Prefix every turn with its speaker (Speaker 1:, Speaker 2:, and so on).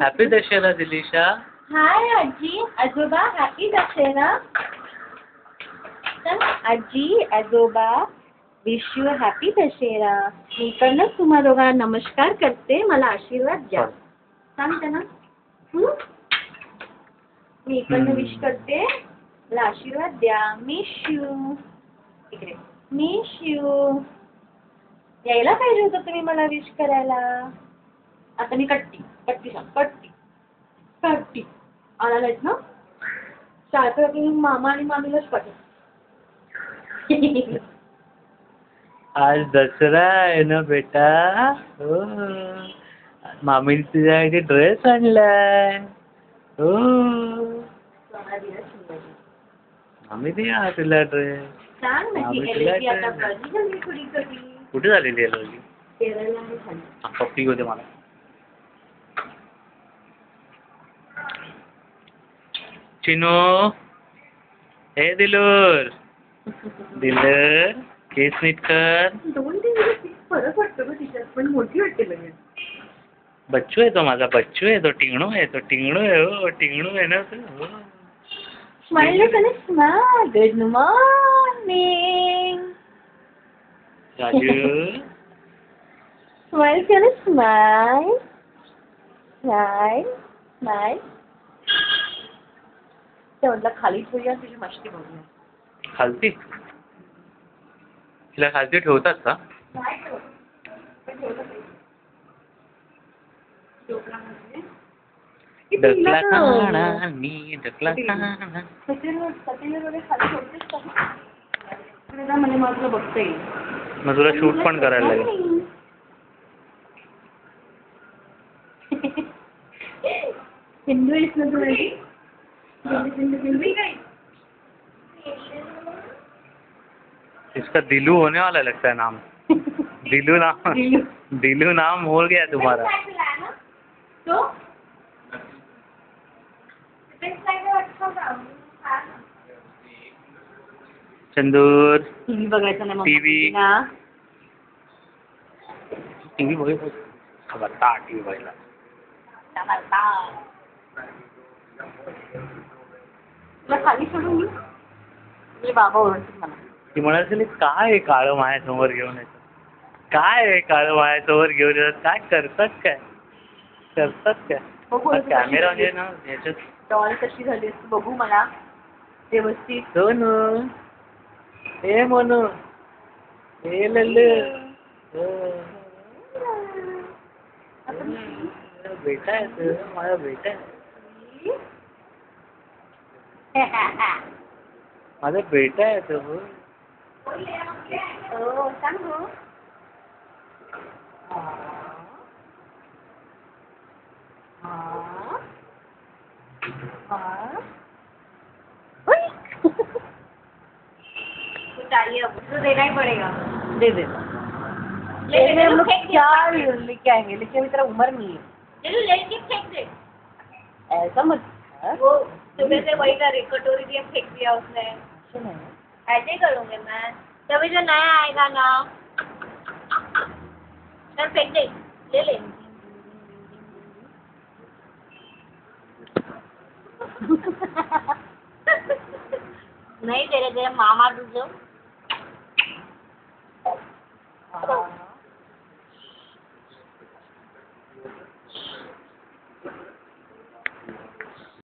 Speaker 1: Happy Dussehra दिलीशा.
Speaker 2: हाय आजी आजोबा, happy Dussehra. आजी आजोबा विश यू हॅपी दशहरा. मी इकडनंच तुम्हा दोघांना नमस्कार करते, मला आशीर्वाद द्या. सांग त्यांना. मी इकडनं विश करते, मला आशीर्वाद द्या. Miss you. इकडे मिस यू. यायला पाहिजे होतं तुम्ही मला विश करायला. आता मी कट्टी कट्टी सांग. कट्टी कट्टी आणायलाच ना. सारखं मामा आणि मामीलाच पाठव.
Speaker 1: आज दसरा आहे ना बेटा. हो, मामीने तुझ्यासाठी ड्रेस आणलाय. हो, मामी दिला तुला ड्रेस.
Speaker 2: सांग ना की एलर्जी आता बरी झाली थोडी कधी.
Speaker 1: कुठे झालेली एलर्जी?
Speaker 2: केरळला आहे झाली.
Speaker 1: पप्पी होते मला. चिनू, हे दिलूर दिलर केस नीट कर.
Speaker 2: 2 दिवस फरक वाटतो का तिच्यात, पण मोठी वाटते लगेच.
Speaker 1: बच्चू आहे तो माझा. बच्चू आहे तो. टिंगणू आहे तो. टिंगणू आहे. हो, टिंगणू आहे ना तो. हो.
Speaker 2: Smile smile. Good morning
Speaker 1: Raju.
Speaker 2: Smile केलं. Smile smile smile. ते म्हटलं खाली ठेवूया, तुझी मस्ती बघूया.
Speaker 1: खालती तिला खालती ठेवतात का? ढकला काना मी ढकला काना.
Speaker 2: मला तुला बघता येईल.
Speaker 1: मग तुला शूट पण करायला लागेल.
Speaker 2: हिंदू आहेस ना तू?
Speaker 1: इसका दिलू होने वाला लगता है नाम. दिलू नाम हो गया तुम्हारा. चंदूर.
Speaker 2: टीव्ही बघायचा नाही.
Speaker 1: टीव्ही बघायचं. खबरदार टीव्ही बघायला.
Speaker 2: तुला खाली सोडून मी. मी बाबा ओरडतील मला.
Speaker 1: ती म्हणाली काय आहे काळं माझ्यासमोर घेऊन येतं. काय आहे काळं माझ्यासमोर घेऊन येतात. काय करतात काय कॅमेरा म्हणजे ना याच्यात.
Speaker 2: डॉल कशी झाली असते बघू मला व्यवस्थित.
Speaker 1: सोनू. हे मनू. हे लल्लू. बेटा आहे तो. माझा बेटा आहे. माझा बेटा आहे तो.
Speaker 2: हो सांग हो. देना ही पड़ेगा. दे दे. लेकिन हम लोग क्या लेके आएंगे. लेकिन अभी तेरा उम्र नहीं है. लेके फेंक दे. ऐसा मत. वो सुबह से वही कर रही. कटोरी दिया फेंक दिया उसने. ऐसे करूँगी मैं. तभी जो नया आएगा ना. चल फेंक दे. ले ले. नहीं तेरे मामा तुझे